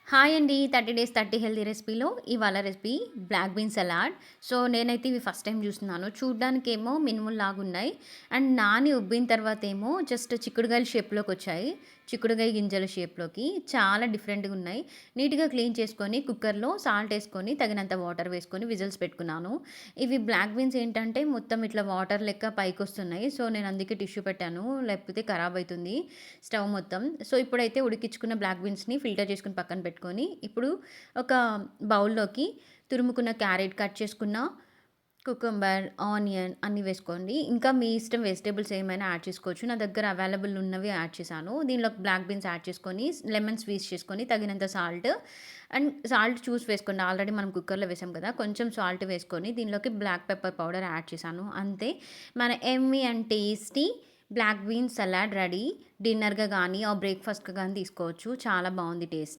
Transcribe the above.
Hi అండి. 30 days 30 healthy రెసిపీలో ఇవాళ recipe black bean salad. So, నేనైతే ఇవి ఫస్ట్ టైమ్ జూస్తున్నాను. చూడ్డానికేమో మినుముల్లాగున్నాయి. అండ్ నాని ఉబ్బిన తర్వాతేమో జస్ట్ చిక్కుడుగాయల షేప్‌లోకొచ్చాయి. చిక్కుడుగాయ గింజల షేప్‌లోకి. చాలా డిఫరెంట్‌గున్నాయి. నీట్‌గా క్లీన్ చేసుకొని కుక్కర్‌లో సాల్ట్ ఏసుకొని, తగినంత వాటర్ వేసుకొని విజిల్స్ పెట్టుకున్నాను. ఇవి బ్లాక్ బీన్స్ ఏంటంటే మొత్తం ఇట్లా వాటర్ లెక్క పైకొస్తున్నాయి. సో, నేను అందుకే టిష్యూ పెట్టాను. లేకపోతే ఖరాబయితుంది స్టవ్ మొత్తం. సో, ఇప్పుడైతే ఉడికించుకున్న బ్లాక్ బీన్స్‌ని ఫిల్టర్ చేసుకొని పక్కన పెట్టుకొని, ఇప్పుడు ఒక బౌల్‌లోకి తురుముకున్న క్యారెట్, కట్ చేసుకున్న కుకుంబర్, ఆనియన్ అన్నీ వేసుకోండి. ఇంకా మీ ఇష్టం వెజిటబుల్స్ ఏమైనా యాడ్ చేసుకోవచ్చు. నా దగ్గర అవైలబుల్ ఉన్నవి యాడ్ చేశాను. దీనిలోకి బ్లాక్ బీన్స్ యాడ్ చేసుకొని, లెమన్ స్క్వీజ్ చేసుకొని, తగినంత సాల్ట్ అండ్ సాల్ట్ చూసి వేసుకోండి. ఆల్రెడీ మనం కుక్కర్‌లో వేసాం కదా! కొంచెం సాల్ట్ వేసుకొని, దీనిలోకి బ్లాక్ పెప్పర్ పౌడర్ యాడ్ చేశాను. అంతే మన yummy and tasty black beans salad ready. డిన్నర్‌గా గానీ, బ్రేక్‌ఫాస్ట్‌గా గానీ తీసుకోవచ్చు. చాలా బావుంది టేస్ట్.